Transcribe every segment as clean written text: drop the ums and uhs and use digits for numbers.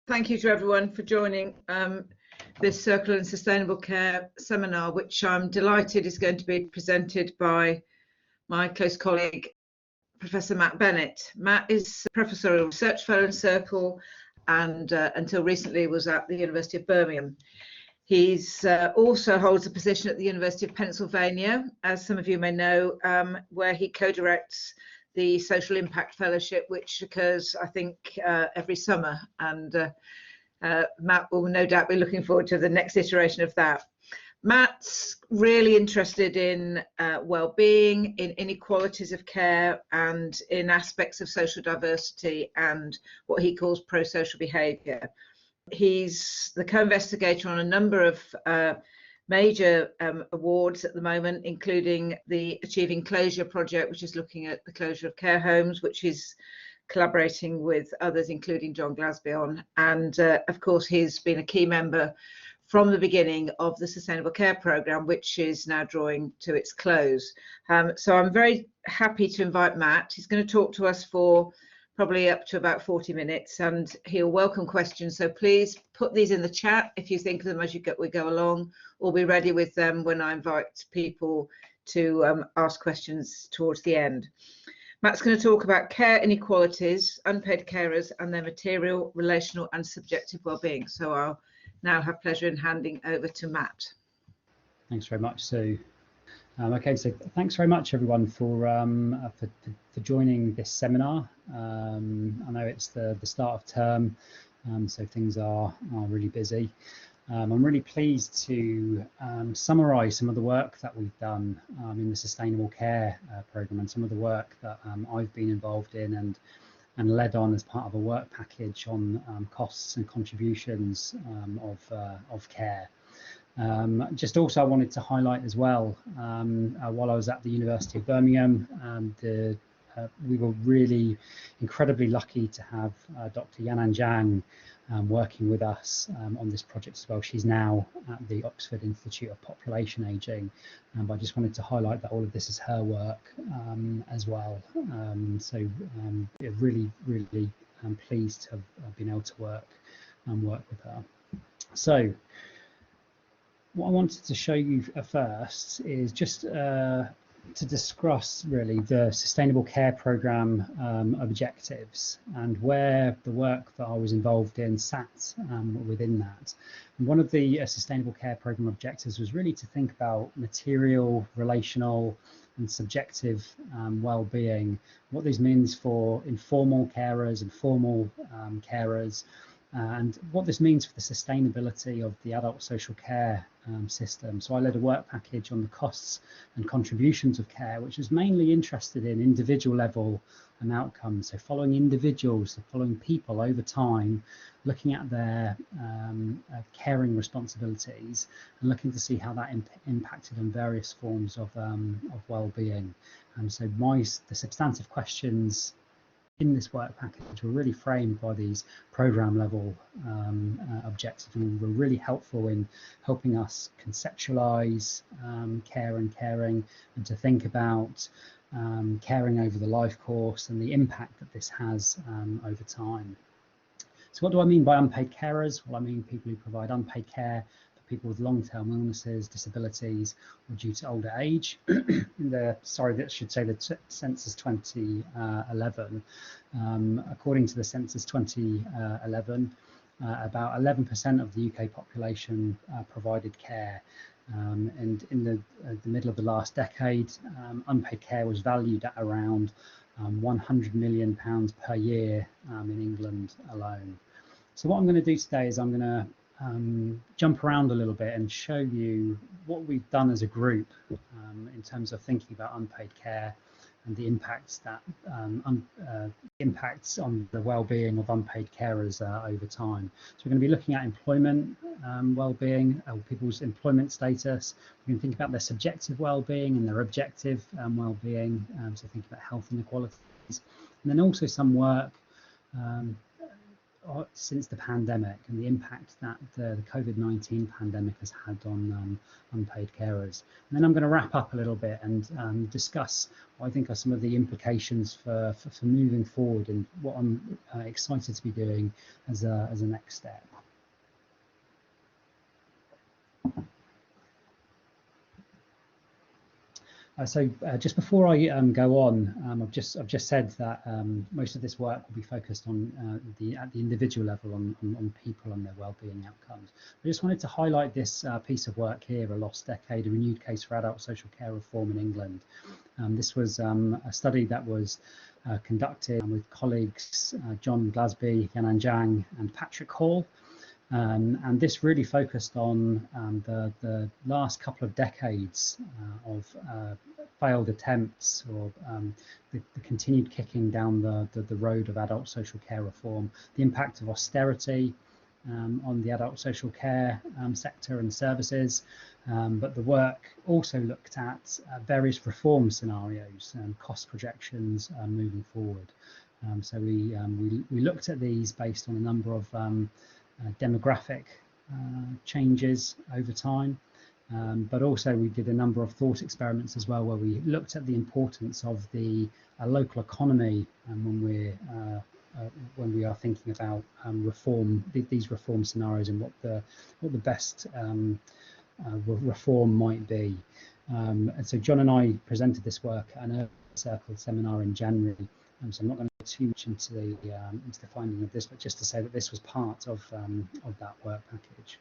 Thank you to everyone for joining this Circular and Sustainable Care seminar, which I'm delighted is going to be presented by my close colleague, Professor Matt Bennett. Matt is Professor of Research Fellow in Circle and until recently was at the University of Birmingham. He's also holds a position at the University of Pennsylvania, as some of you may know, where he co-directs the Social Impact Fellowship, which occurs, I think, every summer. And Matt will no doubt be looking forward to the next iteration of that. Matt's really interested in well-being, in inequalities of care, and in aspects of social diversity and what he calls pro-social behaviour. He's the co-investigator on a number of major awards at the moment, including the Achieving Closure project, which is looking at the closure of care homes, which is collaborating with others, including John Glasbion. And of course, he's been a key member from the beginning of the Sustainable Care Programme, which is now drawing to its close. So I'm very happy to invite Matt. He's going to talk to us for probably up to about 40 minutes, and he'll welcome questions. So please put these in the chat if you think of them as we go along, or be ready with them when I invite people to ask questions towards the end. Matt's going to talk about care inequalities, unpaid carers, and their material, relational, and subjective well-being. So I'll now have pleasure in handing over to Matt. Thanks very much, Sue. Okay, so thanks very much everyone for joining this seminar. I know it's the start of term, so things are really busy. I'm really pleased to summarise some of the work that we've done in the Sustainable Care Programme, and some of the work that I've been involved in and led on as part of a work package on costs and contributions of care. Just also I wanted to highlight as well, while I was at the University of Birmingham, we were really incredibly lucky to have Dr. Yanan Zhang working with us on this project as well. She's now at the Oxford Institute of Population Ageing, but I just wanted to highlight that all of this is her work as well. Yeah, really pleased to have been able to work with her. So what I wanted to show you first is just to discuss really the Sustainable Care Programme objectives and where the work that I was involved in sat within that. And one of the Sustainable Care Programme objectives was really to think about material, relational, and subjective well-being, what this means for informal carers and formal carers, and what this means for the sustainability of the adult social care system. So I led a work package on the costs and contributions of care, which was mainly interested in individual level and outcomes. So following individuals, so following people over time, looking at their caring responsibilities and looking to see how that impacted on various forms of well-being. And so the substantive questions in this work package were really framed by these programme level objectives, and were really helpful in helping us conceptualise care and caring, and to think about caring over the life course and the impact that this has over time. So what do I mean by unpaid carers? Well, I mean people who provide unpaid care for people with long-term illnesses, disabilities, or due to older age. That should say the Census 2011. According to the Census 2011, about 11% of the UK population provided care. And in the middle of the last decade, unpaid care was valued at around £100 million per year in England alone. So what I'm going to do today is I'm going to jump around a little bit and show you what we've done as a group in terms of thinking about unpaid care and the impacts that impacts on the well-being of unpaid carers over time. So we're going to be looking at employment well-being, people's employment status. We're going to think about their subjective well-being and their objective well-being. So think about health inequalities, and then also some work since the pandemic and the impact that the COVID-19 pandemic has had on unpaid carers. And then I'm going to wrap up a little bit and discuss what I think are some of the implications for moving forward and what I'm excited to be doing as a next step. So just before I go on, I've just said that most of this work will be focused on at the individual level on people and their wellbeing outcomes. I just wanted to highlight this piece of work here, A Lost Decade, a renewed case for adult social care reform in England. This was a study that was conducted with colleagues John Glasby, Yanan Zhang, and Patrick Hall. And this really focused on the last couple of decades of failed attempts or the continued kicking down the road of adult social care reform, the impact of austerity on the adult social care sector and services. But the work also looked at various reform scenarios and cost projections moving forward. So we looked at these based on a number of demographic changes over time, but also we did a number of thought experiments as well, where we looked at the importance of the local economy when we are thinking about these reform scenarios and what the best reform might be. And so John and I presented this work at an Earth Circle seminar in January. So I'm not going to go too much into the finding of this, but just to say that this was part of that work package.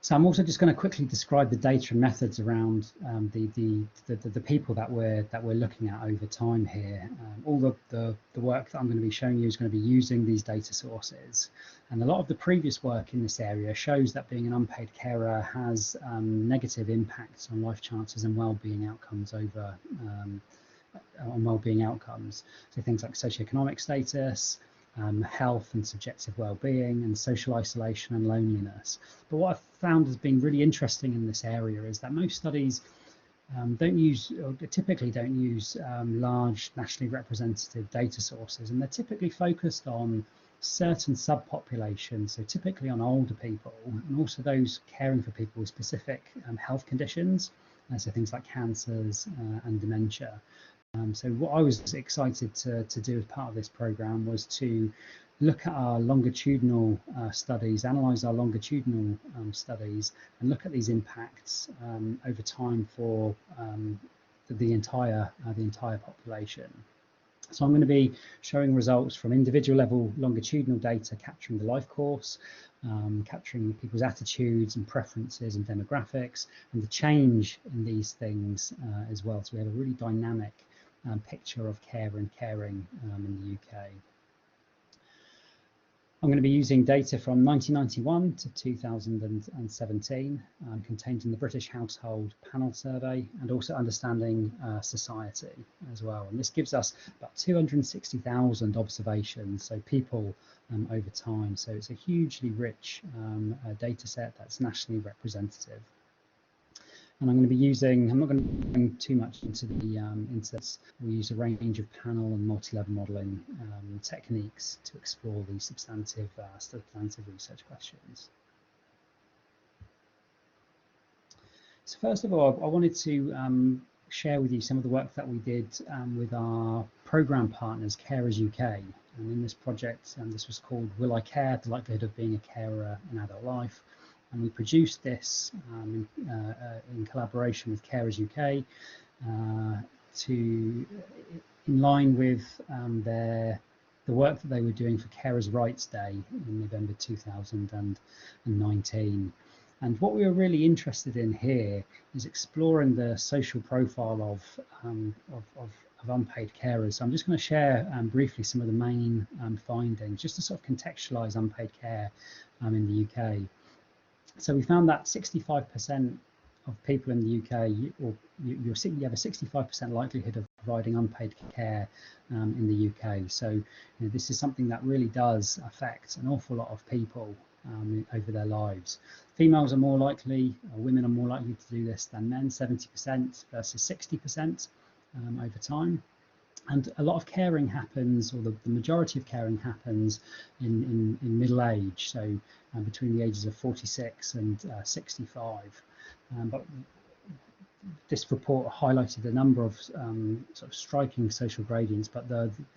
So I'm also just going to quickly describe the data and methods around the people that we're looking at over time here. All the work that I'm going to be showing you is going to be using these data sources, and a lot of the previous work in this area shows that being an unpaid carer has negative impacts on life chances and well-being outcomes over on well-being outcomes. So things like socioeconomic status, health and subjective well-being, and social isolation and loneliness. But what I've found has been really interesting in this area is that most studies typically don't use large nationally representative data sources, and they're typically focused on certain subpopulations, so typically on older people and also those caring for people with specific health conditions, so things like cancers and dementia. So what I was excited to do as part of this program was to look at our longitudinal studies, analyse our longitudinal studies, and look at these impacts over time for the entire population. So I'm going to be showing results from individual level longitudinal data, capturing the life course, capturing people's attitudes and preferences and demographics, and the change in these things as well. So we have a really dynamic picture of care and caring in the UK. I'm going to be using data from 1991 to 2017, contained in the British Household Panel Survey, and also understanding society as well. And this gives us about 260,000 observations, so people over time. So it's a hugely rich data set that's nationally representative. And I'm going to be using, I'm not going to go too much into this. We use a range of panel and multi-level modelling techniques to explore these substantive research questions. So first of all, I wanted to share with you some of the work that we did with our programme partners, Carers UK. And in this project, this was called Will I Care? The Likelihood of Being a Carer in Adult Life. And we produced this in collaboration with Carers UK in line with the work that they were doing for Carers Rights Day in November 2019. And what we were really interested in here is exploring the social profile of unpaid carers. So I'm just going to share briefly some of the main findings, just to sort of contextualise unpaid care in the UK. So we found that 65% of people in the UK, you have a 65% likelihood of providing unpaid care in the UK. So this is something that really does affect an awful lot of people over their lives. Females are more likely, women are more likely to do this than men, 70% versus 60% over time. And a lot of caring happens, or the majority of caring happens in middle age, so between the ages of 46 and 65. But this report highlighted a number of sort of striking social gradients, but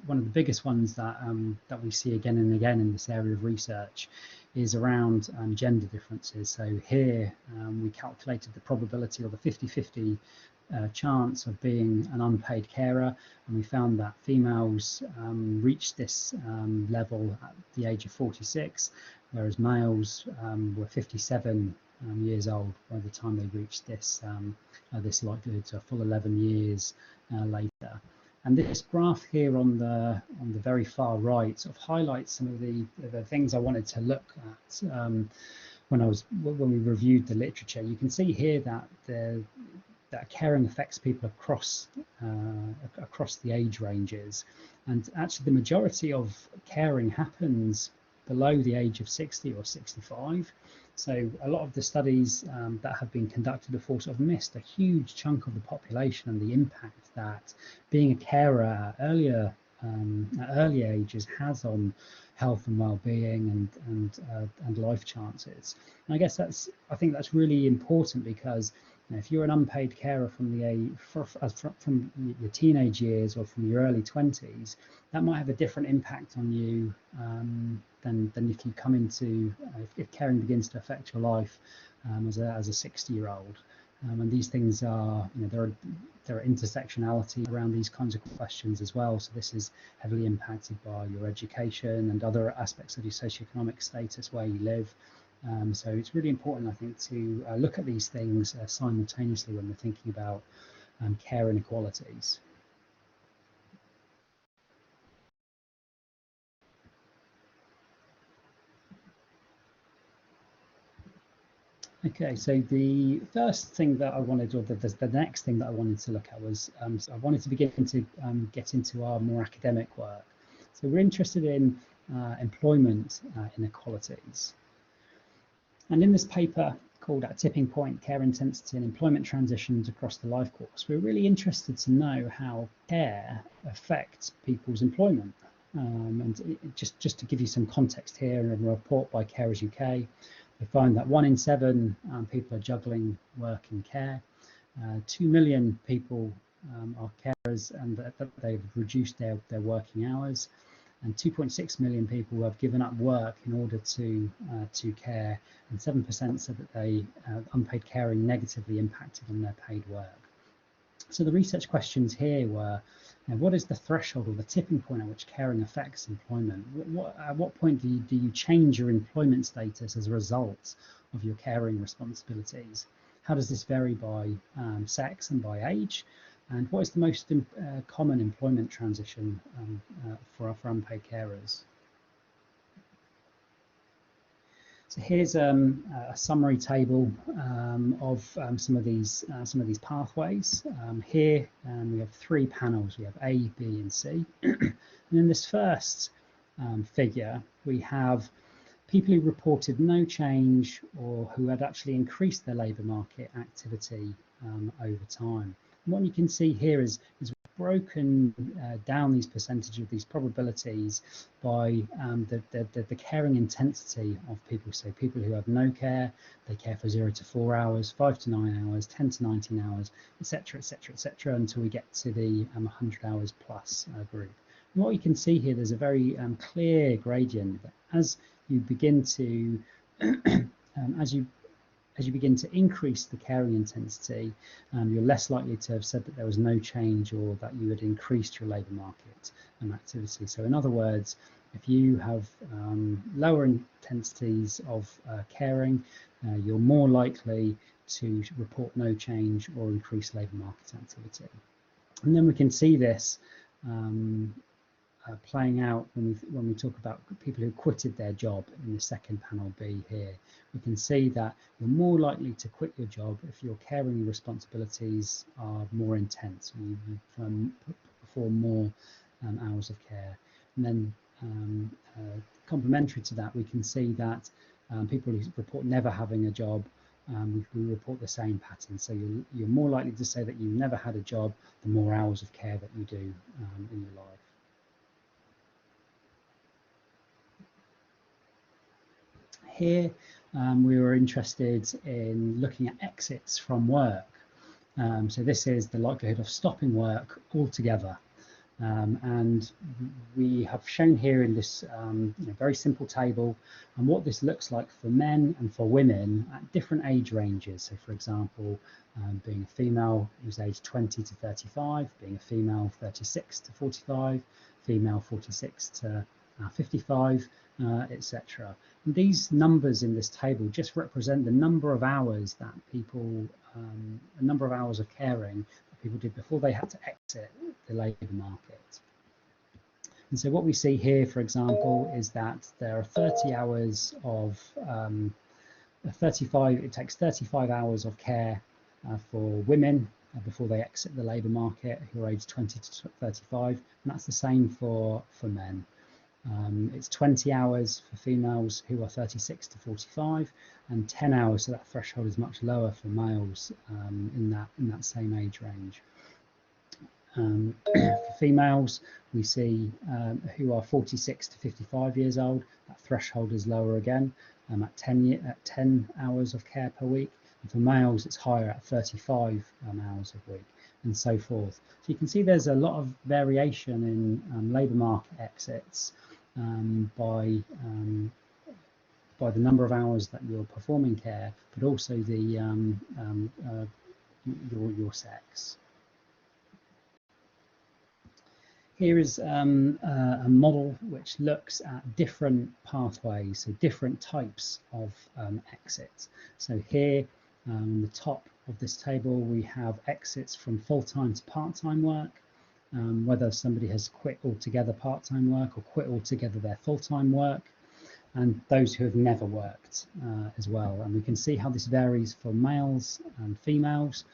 one of the biggest ones that that we see again and again in this area of research is around gender differences. So here we calculated the probability, or the 50-50 chance of being an unpaid carer, and we found that females reached this level at the age of 46, whereas males were 57 years old by the time they reached this this likelihood, so a full 11 years later. And this graph here on the very far right sort of highlights some of the things I wanted to look at when we reviewed the literature. You can see here that that caring affects people across the age ranges, and actually the majority of caring happens below the age of 60 or 65. So a lot of the studies that have been conducted before sort of missed a huge chunk of the population and the impact that being a carer at early ages has on health and well-being and life chances. And I guess I think that's really important, because if you're an unpaid carer from your teenage years or from your early 20s, that might have a different impact on you than if you come into if caring begins to affect your life as a 60-year-old. And these things are, there are intersectionality around these kinds of questions as well. So this is heavily impacted by your education and other aspects of your socioeconomic status, where you live. So it's really important, I think, to look at these things simultaneously when we're thinking about care inequalities. Okay, so the first thing that I wanted, or the next thing that I wanted to look at was, I wanted to begin to get into our more academic work. So we're interested in employment inequalities. And in this paper called At Tipping Point, Care Intensity and Employment Transitions Across the Life Course, we're really interested to know how care affects people's employment. And just to give you some context here, in a report by Carers UK, they find that 1 in 7 people are juggling work and care. 2 million people are carers, and that they've reduced their working hours. And 2.6 million people have given up work in order to care, and 7% said that unpaid caring negatively impacted on their paid work. So the research questions here were, what is the threshold or the tipping point at which caring affects employment? At what point do you change your employment status as a result of your caring responsibilities? How does this vary by sex and by age? And what is the most common employment transition for unpaid carers? So here's a summary table of some of these pathways. Here we have 3 panels. We have A, B, and C. And in this first figure, we have people who reported no change, or who had actually increased their labour market activity over time. And what you can see here is we've broken down these percentages of these probabilities by the caring intensity of people. So people who have no care, they care for 0 to 4 hours, 5 to 9 hours, 10 to 19 hours, etc., etc., etc., until we get to the 100 hours plus group. And what you can see here, there's a very clear gradient that as you begin to as you begin to increase the caring intensity, you're less likely to have said that there was no change, or that you had increased your labour market activity. So in other words, if you have lower intensities of caring, you're more likely to report no change or increase labour market activity. And then we can see this playing out when we talk about people who quitted their job in the second panel B here. We can see that you're more likely to quit your job if your caring responsibilities are more intense, and you perform more hours of care. And then complementary to that, we can see that people who report never having a job we report the same pattern. So you're more likely to say that you never had a job the more hours of care that you do in your life. Here, we were interested in looking at exits from work. So this is the likelihood of stopping work altogether. And we have shown here in this very simple table and what this looks like for men and for women at different age ranges. So for example, being a female who's aged 20 to 35, being a female 36 to 45, female 46 to 55, etc. And these numbers in this table just represent the number of hours that people, a number of hours of caring that people did before they had to exit the labour market. And so what we see here, for example, is that there are 30 hours of it takes 35 hours of care for women before they exit the labour market who are aged 20 to 35, and that's the same for men. It's 20 hours for females who are 36 to 45, and 10 hours, so that threshold is much lower for males in that same age range. For females, we see who are 46 to 55 years old, that threshold is lower again at 10 hours of care per week. And for males, it's higher at 35 hours a week, and so forth. So you can see there's a lot of variation in labour market exits by the number of hours that you're performing care, but also the your sex. Here is a model which looks at different pathways, so different types of exits. So here, the top of this table, we have exits from full-time to part-time work, whether somebody has quit altogether part-time work or quit altogether their full-time work, and those who have never worked as well. And we can see how this varies for males and females.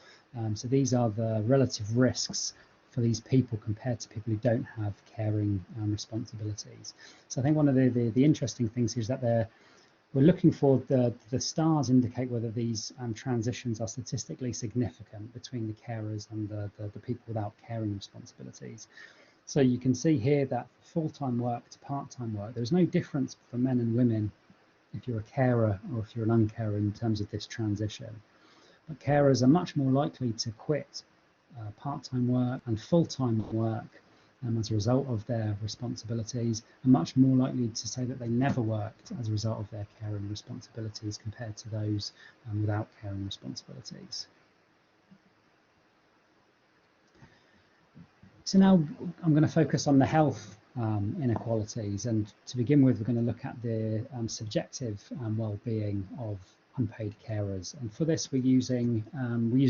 So these are the relative risks for these people compared to people who don't have caring responsibilities. So I think one of the interesting things is that we're looking for the stars indicate whether these transitions are statistically significant between the carers and the people without caring responsibilities. So you can see here that for full-time work to part-time work, there's no difference for men and women if you're a carer or if you're an uncarer in terms of this transition. But carers are much more likely to quit part-time work and full-time work as a result of their responsibilities, and much more likely to say that they never worked as a result of their caring responsibilities compared to those without caring responsibilities. So now I'm going to focus on the health inequalities, and to begin with, we're going to look at the subjective well-being of unpaid carers. And for this, we use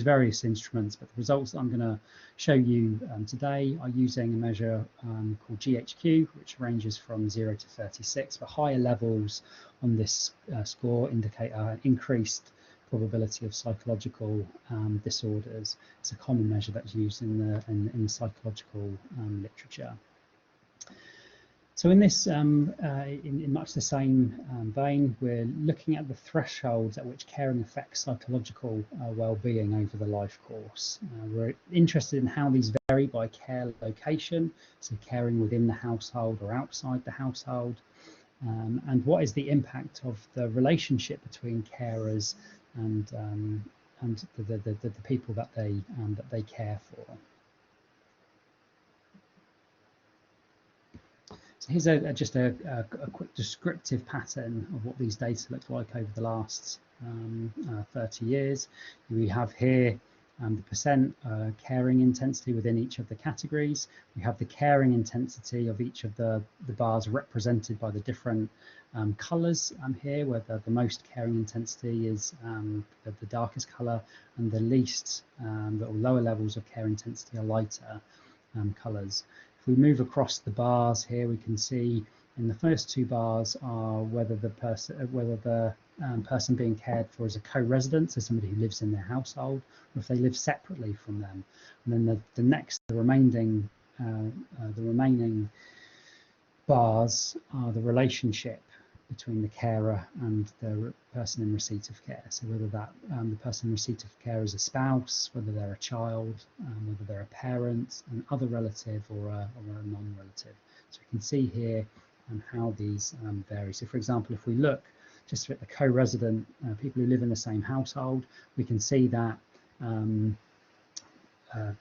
various instruments, but the results that I'm going to show you today are using a measure called GHQ, which ranges from 0 to 36. But higher levels on this score indicate an increased probability of psychological disorders. It's a common measure that's used in the psychological literature. So in this, in much the same vein, we're looking at the thresholds at which caring affects psychological well-being over the life course. We're interested in how these vary by care location, so caring within the household or outside the household, and what is the impact of the relationship between carers and the people that they care for. So here's just a quick descriptive pattern of what these data look like over the last 30 years. We have here the percent caring intensity within each of the categories. We have the caring intensity of each of the bars represented by the different colours here, where the most caring intensity is the darkest colour, and the least, or lower levels of care intensity are lighter colours. If we move across the bars here, we can see in the first two bars are whether the person being cared for is a co-resident, so somebody who lives in their household, or if they live separately from them. And then the remaining bars are the relationship between the carer and the person in receipt of care. So whether that the person in receipt of care is a spouse, whether they're a child, whether they're a parent, an other relative, or a non-relative. So we can see here how these vary. So for example, if we look just at the co-resident people who live in the same household, we can see that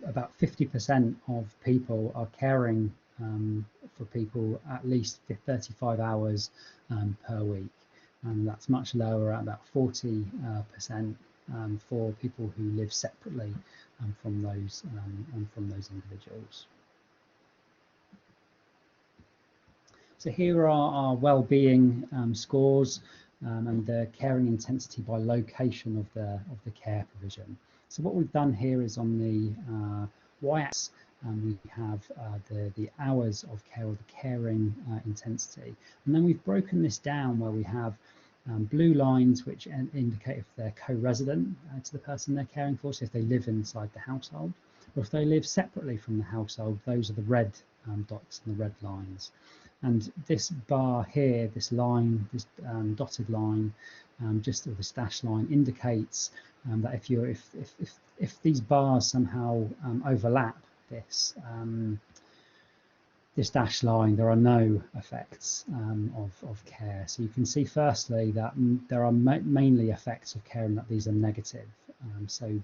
about 50% of people are caring for people at least 35 hours per week, and that's much lower at about 40% for people who live separately from those individuals. So here are our well-being scores and the caring intensity by location of the care provision. So what we've done here is on the y-axis we have the hours of care, or the caring intensity, and then we've broken this down where we have blue lines which indicate if they're co-resident to the person they're caring for, so if they live inside the household, or if they live separately from the household, those are the red dots and the red lines. And this bar here, this line, this dotted line, or this dashed line, indicates that if these bars somehow overlap this this dashed line, there are no effects of care. So you can see firstly that there are mainly effects of care, and that these are negative. So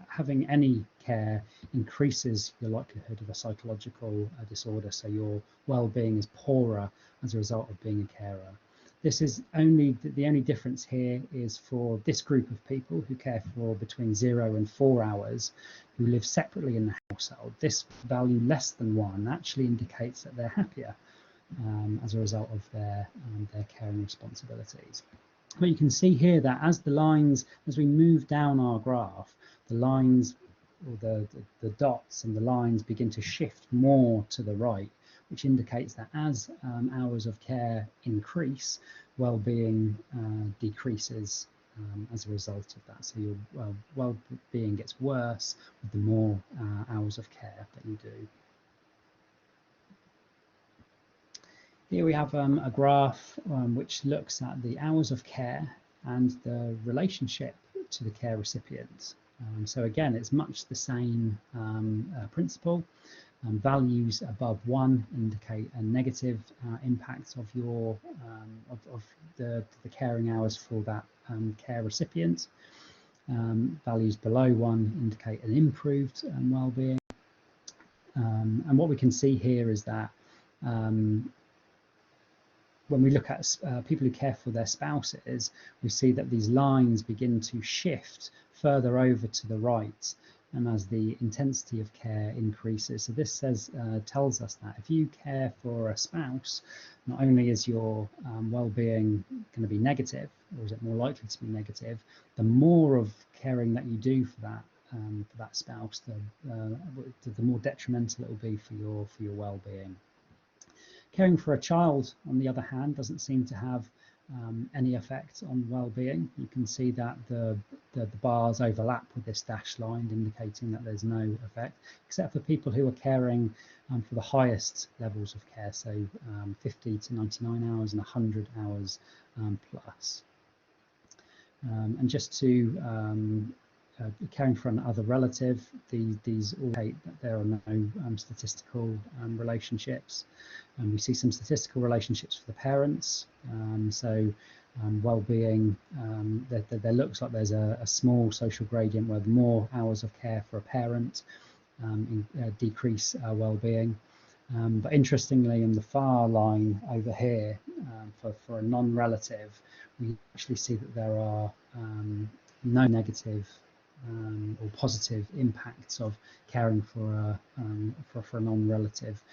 having any care increases your likelihood of a psychological disorder, so your well-being is poorer as a result of being a carer. This is the only difference here is for this group of people who care for between 0 and 4 hours, who live separately in the household. This value less than 1 actually indicates that they're happier as a result of their caring responsibilities. But you can see here that as we move down our graph, the lines, or the dots and the lines, begin to shift more to the right, which indicates that as hours of care increase, well-being decreases as a result of that. So your well-being gets worse with the more hours of care that you do. Here we have a graph which looks at the hours of care and the relationship to the care recipient. So again, it's much the same principle. Values above 1 indicate a negative impact of your of the caring hours for that care recipient. Values below 1 indicate an improved well-being. And what we can see here is that when we look at people who care for their spouses, we see that these lines begin to shift further over to the right, and as the intensity of care increases. So this tells us that if you care for a spouse, not only is your well-being going to be negative, or is it more likely to be negative, the more of caring that you do for that spouse, the more detrimental it will be for your well-being. Caring for a child, on the other hand, doesn't seem to have any effect on well-being. You can see that the bars overlap with this dashed line, indicating that there's no effect, except for people who are caring for the highest levels of care, so 50 to 99 hours and 100 hours plus. And just to caring for another relative, these all indicate that there are no statistical relationships. And we see some statistical relationships for the parents. Well-being, there looks like there's a small social gradient where the more hours of care for a parent decrease well-being. But interestingly, in the far line over here, for a non-relative, we actually see that there are no negative or positive impacts of caring for a non-relative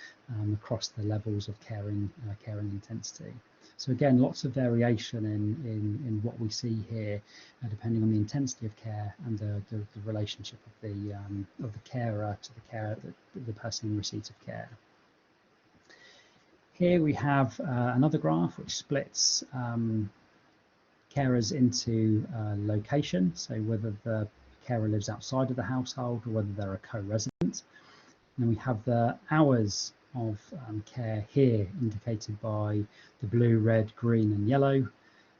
across the levels of caring intensity. So again, lots of variation in what we see here, depending on the intensity of care and the relationship of the carer to the person in receipt of care. Here we have another graph which splits carers into location, so whether the carer lives outside of the household or whether they're a co-resident. And we have the hours of care here, indicated by the blue, red, green and yellow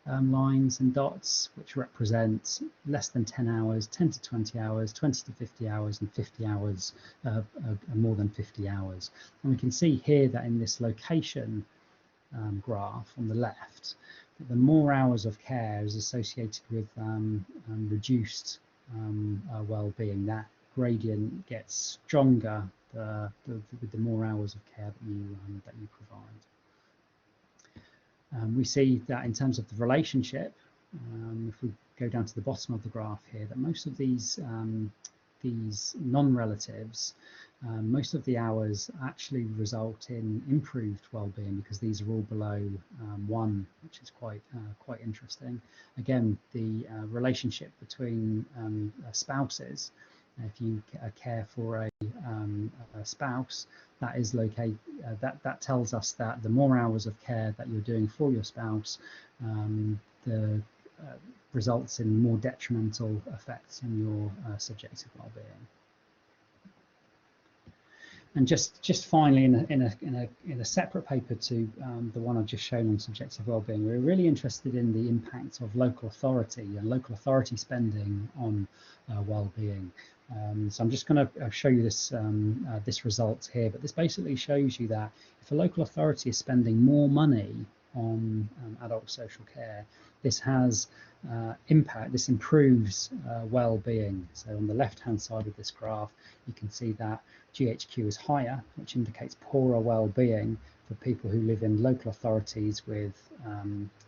lines and dots, which represent less than 10 hours, 10 to 20 hours, 20 to 50 hours, and 50 hours, more than 50 hours. And we can see here that in this location graph on the left, that the more hours of care is associated with reduced well-being. That gradient gets stronger with the more hours of care that you provide. We see that in terms of the relationship, if we go down to the bottom of the graph here, that most of these non-relatives, most of the hours actually result in improved well-being, because these are all below 1, which is quite interesting. Again, the relationship between spouses, if you care for a spouse, that is that tells us that the more hours of care that you're doing for your spouse, results in more detrimental effects on your subjective well-being. And just finally, in a separate paper to the one I've just shown on subjective well-being, we're really interested in the impact of local authority and local authority spending on well-being. So I'm just going to show you this result here, but this basically shows you that if a local authority is spending more money on adult social care, this has impact. This improves well-being. So on the left-hand side of this graph, you can see that GHQ is higher, which indicates poorer well-being for people who live in local authorities with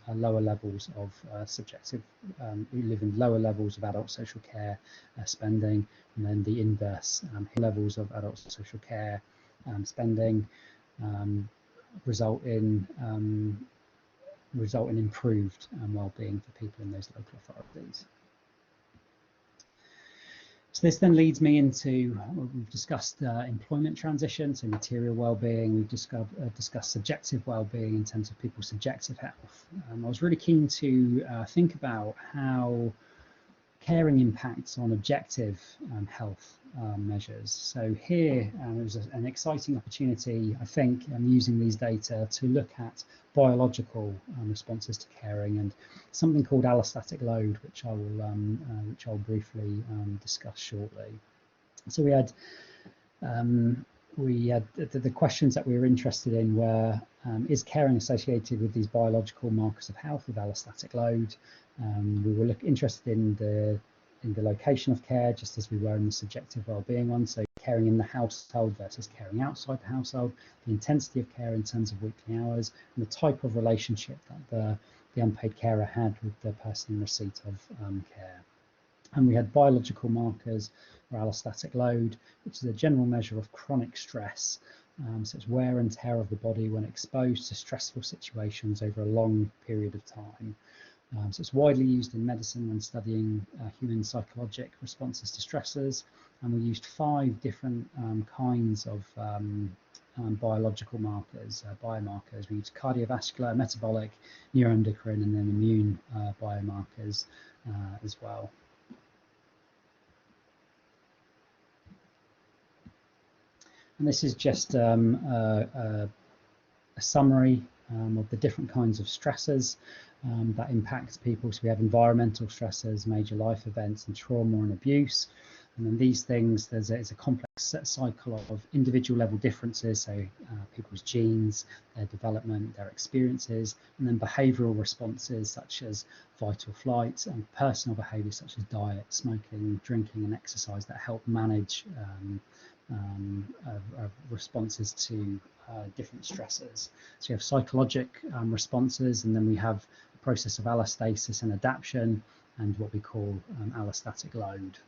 lower levels of who live in lower levels of adult social care spending, and then the inverse, levels of adult social care spending result in improved well-being for people in those local authorities. So this then leads me into, we've discussed employment transition, so material well-being. We've discussed subjective well-being in terms of people's subjective health. I was really keen to think about how caring impacts on objective health measures. So here there's an exciting opportunity, I think, using these data to look at biological responses to caring, and something called allostatic load, which I'll briefly discuss shortly. So we had the questions that we were interested in were, is caring associated with these biological markers of health with allostatic load? We were interested in the location of care, just as we were in the subjective well-being one, so caring in the household versus caring outside the household, the intensity of care in terms of weekly hours, and the type of relationship that the unpaid carer had with the person in receipt of care. And we had biological markers for allostatic load, which is a general measure of chronic stress. So it's wear and tear of the body when exposed to stressful situations over a long period of time. So it's widely used in medicine when studying human psychologic responses to stressors, and we used 5 different kinds of biological markers, biomarkers. We used cardiovascular, metabolic, neuroendocrine, and then immune biomarkers as well. And this is just a summary of the different kinds of stressors that impact people. So we have environmental stressors, major life events, and trauma and abuse. And then these things, it's a complex cycle of individual level differences, so people's genes, their development, their experiences, and then behavioural responses such as fight or flight, and personal behaviours such as diet, smoking, drinking, and exercise that help manage responses to different stressors. So you have psychologic responses, and then we have the process of allostasis and adaptation, and what we call allostatic load.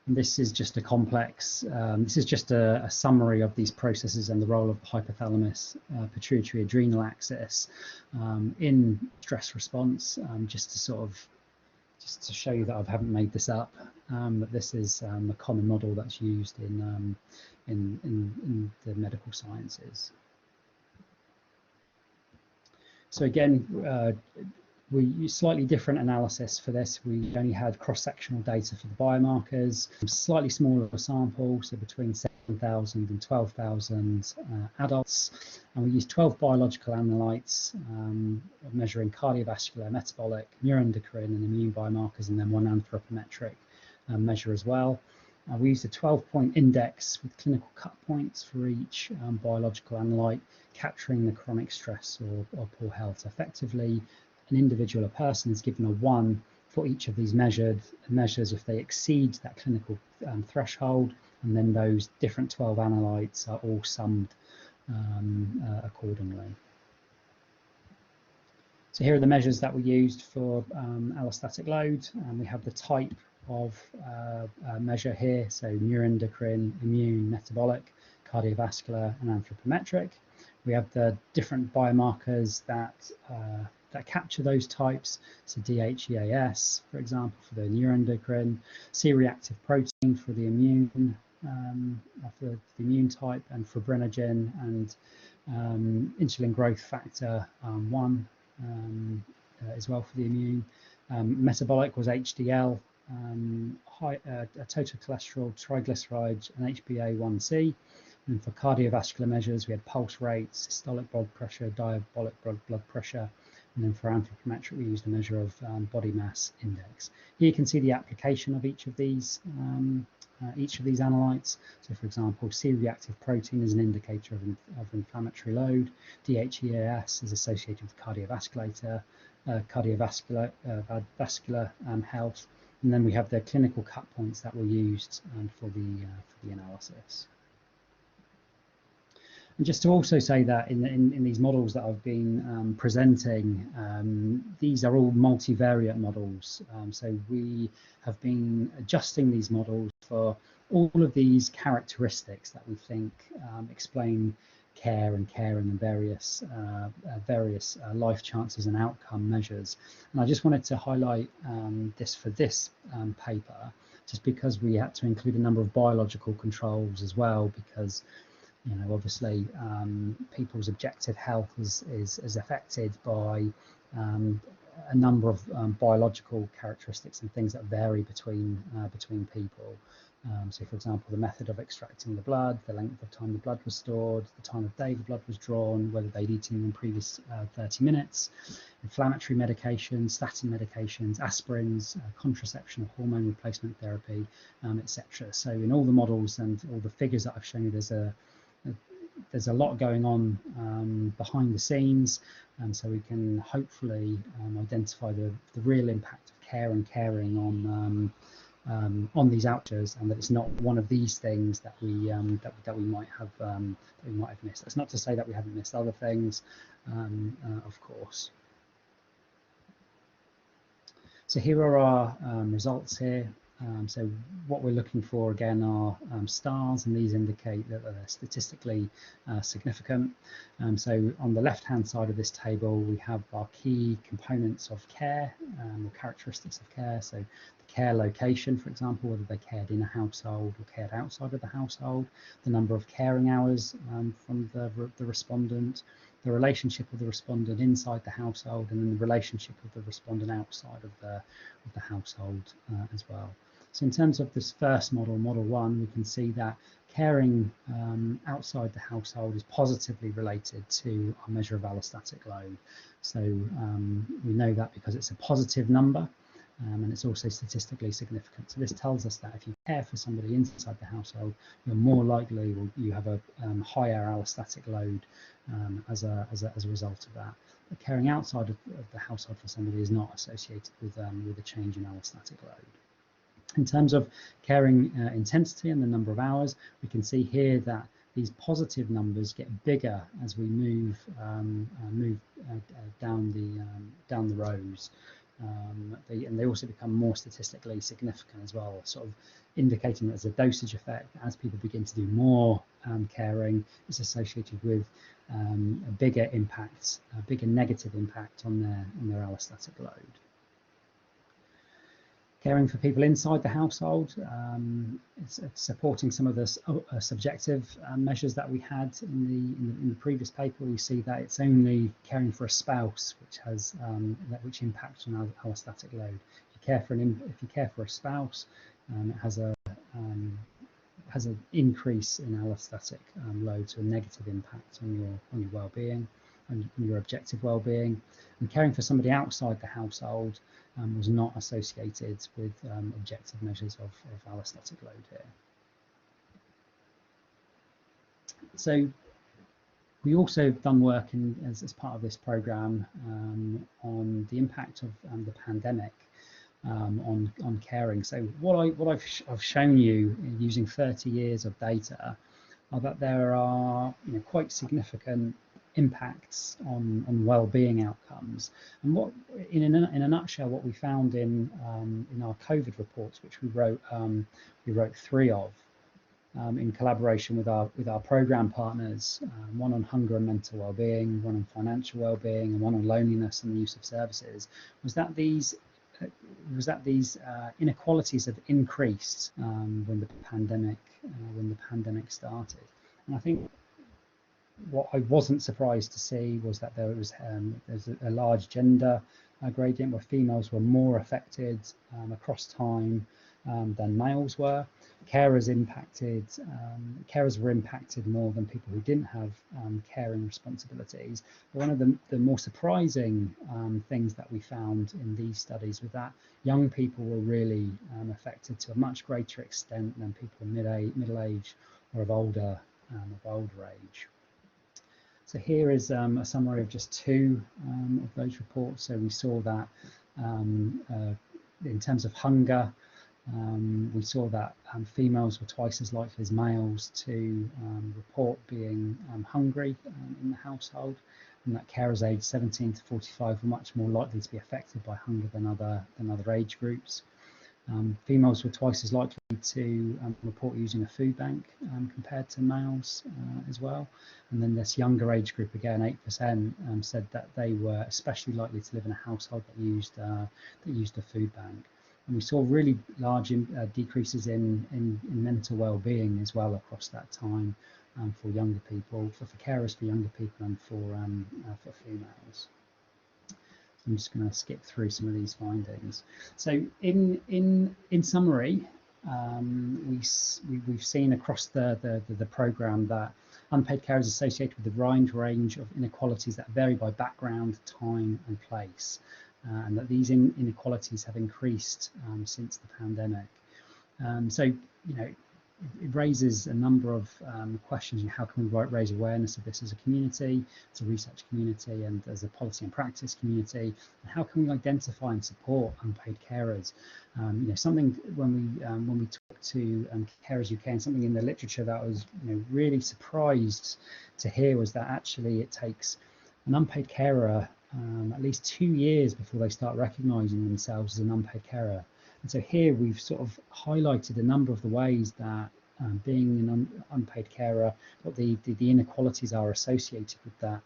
And this is just a complex, this is just a summary of these processes and the role of the hypothalamus pituitary adrenal axis in stress response, just to show you that I haven't made this up, but this is a common model that's used in the medical sciences. So again, We use slightly different analysis for this. We only had cross-sectional data for the biomarkers, slightly smaller sample, so between 7,000 and 12,000 adults. And we used 12 biological analytes, measuring cardiovascular, metabolic, neuroendocrine and immune biomarkers, and then one anthropometric measure as well. We used a 12-point index with clinical cut points for each biological analyte, capturing the chronic stress or poor health. Effectively, an individual, a person, is given a 1 for each of these measures if they exceed that clinical threshold, and then those different 12 analytes are all summed accordingly. So here are the measures that we used for allostatic load, and we have the type of measure here, so neuroendocrine, immune, metabolic, cardiovascular and anthropometric. We have the different biomarkers that capture those types, so DHEAS, for example, for the neuroendocrine, C-reactive protein for the immune type, and fibrinogen and insulin growth factor 1 as well for the immune. Metabolic was HDL, total cholesterol, triglycerides, and HbA1c. And for cardiovascular measures, we had pulse rate, systolic blood pressure, diastolic blood pressure, and then for anthropometric, we used a measure of body mass index. Here you can see the application of each of these analytes. So, for example, C-reactive protein is an indicator of inflammatory load. DHEAS is associated with cardiovascular health, and then we have the clinical cut points that were used for the analysis. And just to also say that in these models that I've been presenting, these are all multivariate models. So we have been adjusting these models for all of these characteristics that we think explain care and caring and various life chances and outcome measures. And I just wanted to highlight this for this paper, just because we had to include a number of biological controls as well, because obviously people's objective health is affected by a number of biological characteristics and things that vary between people. So, for example, the method of extracting the blood, the length of time the blood was stored, the time of day the blood was drawn, whether they'd eaten in the previous 30 minutes, inflammatory medications, statin medications, aspirins, contraception or hormone replacement therapy, etc. So in all the models and all the figures that I've shown you, there's a lot going on behind the scenes, and so we can hopefully identify the real impact of care and caring on these outcomes, and that it's not one of these things that we might have missed. That's not to say that we haven't missed other things, of course. So here are our results here. So what we're looking for again are stars, and these indicate that they're statistically significant. So on the left-hand side of this table, we have our key components of care, or characteristics of care. So the care location, for example, whether they cared in a household or cared outside of the household, the number of caring hours from the respondent, the relationship of the respondent inside the household, and then the relationship of the respondent outside of the household as well. So in terms of this first model, model 1, we can see that caring outside the household is positively related to our measure of allostatic load. So we know that because it's a positive number, and it's also statistically significant. So this tells us that if you care for somebody inside the household, you're more likely, or you have a higher allostatic load as a result of that. But caring outside of the household for somebody is not associated with a change in allostatic load. In terms of caring intensity and the number of hours, we can see here that these positive numbers get bigger as we move down the rows. And they also become more statistically significant as well, sort of indicating that there's a dosage effect. As people begin to do more caring, it's associated with a bigger impact, a bigger negative impact on their allostatic load. Caring for people inside the household, it's supporting some of the subjective measures that we had in the previous paper. We see that it's only caring for a spouse which impacts on our allostatic load. If you care for a spouse, it has an increase in allostatic load, so a negative impact on your well-being and your objective well-being. And caring for somebody outside the household was not associated with objective measures of allostatic load here. So we also have done work as part of this programme on the impact of the pandemic on caring. So what I've shown you using 30 years of data are that there are quite significant impacts on well-being outcomes. And what in a nutshell, what we found in our COVID reports, which we wrote 3 of in collaboration with our program partners, one on hunger and mental well-being, one on financial well-being, and one on loneliness and the use of services, was that these inequalities have increased when the pandemic started. And I think what I wasn't surprised to see was that there's a large gender gradient, where females were more affected across time than males were. Carers were impacted more than people who didn't have caring responsibilities. But one of the more surprising things that we found in these studies was that young people were really affected to a much greater extent than people middle age or of older age. So here is a summary of just 2 of those reports. So we saw that in terms of hunger, we saw that females were twice as likely as males to report being hungry in the household, and that carers aged 17 to 45 were much more likely to be affected by hunger than other age groups. Females were twice as likely to report using a food bank compared to males as well. And then this younger age group, again, 8% said that they were especially likely to live in a household that used a food bank. And we saw really large decreases in mental well-being as well across that time for younger people, for carers for younger people, and for females. I'm just going to skip through some of these findings. So in summary, we've seen across the programme that unpaid care is associated with a wide range of inequalities that vary by background, time and place, and that these inequalities have increased since the pandemic. So it raises a number of questions. How can we raise awareness of this as a community, as a research community, and as a policy and practice community? And how can we identify and support unpaid carers? Something when we talk to Carers UK, and something in the literature that I was really surprised to hear was that actually it takes an unpaid carer at least 2 years before they start recognising themselves as an unpaid carer. And so here we've sort of highlighted a number of the ways that being an unpaid carer, what the inequalities are associated with that,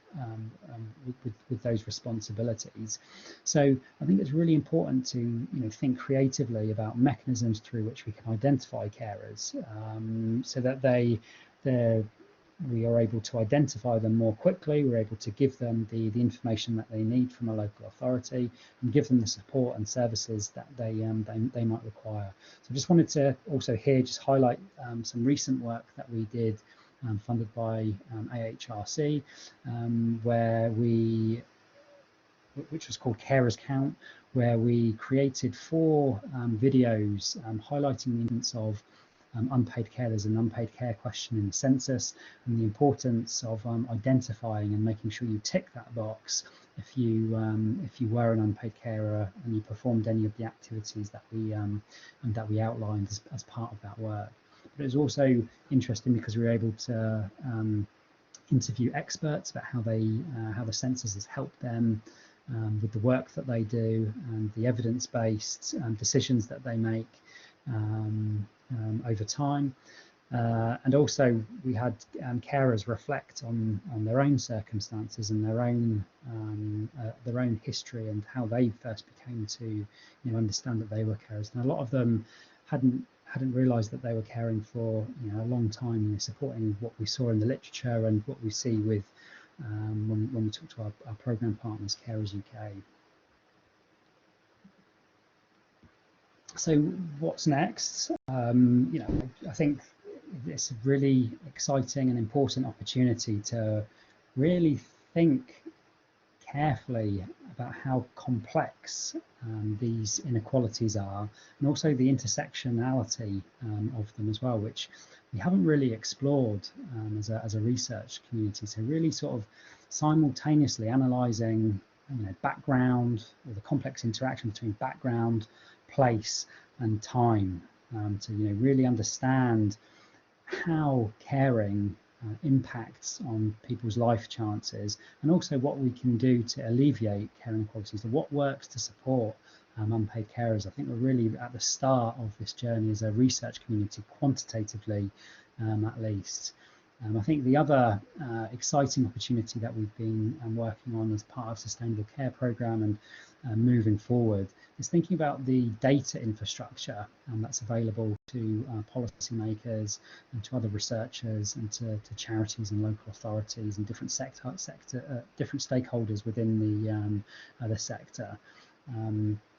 with those responsibilities. So I think it's really important to think creatively about mechanisms through which we can identify carers, so that we are able to identify them more quickly. We're able to give them the information that they need from a local authority, and give them the support and services that they might require. So I just wanted to also here just highlight some recent work that we did, funded by AHRC, which was called Carers Count, where we created 4 videos highlighting the importance of unpaid care. There's an unpaid care question in the census, and the importance of identifying and making sure you tick that box if you were an unpaid carer and you performed any of the activities that we outlined as part of that work. But it was also interesting because we were able to interview experts about how the census has helped them with the work that they do and the evidence-based decisions that they make over time. And also we had carers reflect on their own circumstances and their own history and how they first became to understand that they were carers. And a lot of them hadn't realised that they were caring for a long time, supporting what we saw in the literature and what we see with when we talk to our programme partners, Carers UK. So what's next? I think it's a really exciting and important opportunity to really think carefully about how complex these inequalities are, and also the intersectionality of them as well, which we haven't really explored as a research community. So really sort of simultaneously analysing background, or the complex interaction between background, place and time, to really understand how caring impacts on people's life chances, and also what we can do to alleviate care inequalities, and what works to support unpaid carers. I think we're really at the start of this journey as a research community, quantitatively at least. I think the other exciting opportunity that we've been working on as part of Sustainable Care Programme and moving forward is thinking about the data infrastructure that's available to policymakers and to other researchers and to charities and local authorities and different different stakeholders within the sector.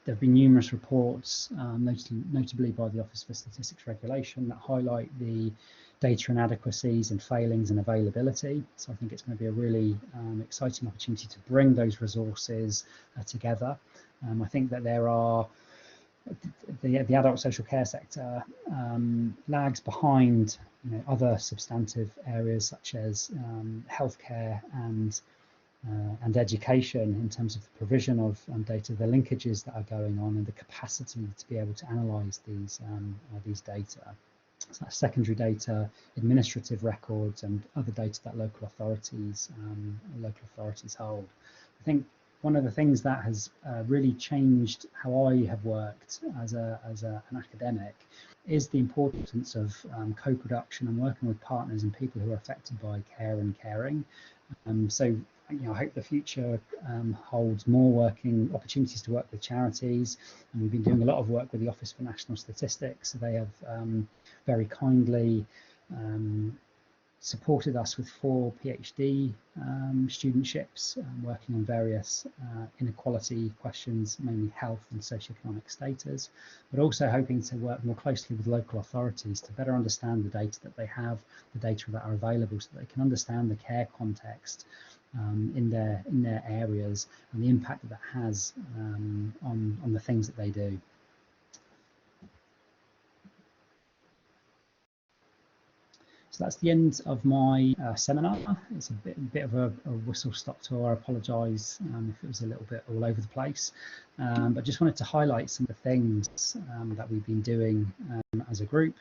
There have been numerous reports, notably by the Office for Statistics Regulation, that highlight the data inadequacies and failings and availability. So I think it's going to be a really exciting opportunity to bring those resources together. I think that there are the adult social care sector lags behind other substantive areas such as healthcare and education in terms of the provision of data, the linkages that are going on, and the capacity to be able to analyse these data. So that's secondary data, administrative records, and other data that local authorities hold. I think one of the things that has really changed how I have worked as an academic is the importance of co-production and working with partners and people who are affected by care and caring. So I hope the future holds more opportunities to work with charities, and we've been doing a lot of work with the Office for National Statistics. So they have very kindly supported us with 4 PhD studentships, working on various inequality questions, mainly health and socioeconomic status, but also hoping to work more closely with local authorities to better understand the data that they have, the data that are available, so that they can understand the care context in their areas and the impact that has on the things that they do. So that's the end of my seminar. It's a bit of a whistle-stop tour. I apologise if it was a little bit all over the place, but just wanted to highlight some of the things that we've been doing as a group,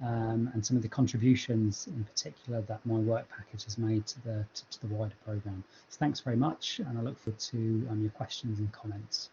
and some of the contributions in particular that my work package has made to the wider programme. So thanks very much, and I look forward to your questions and comments.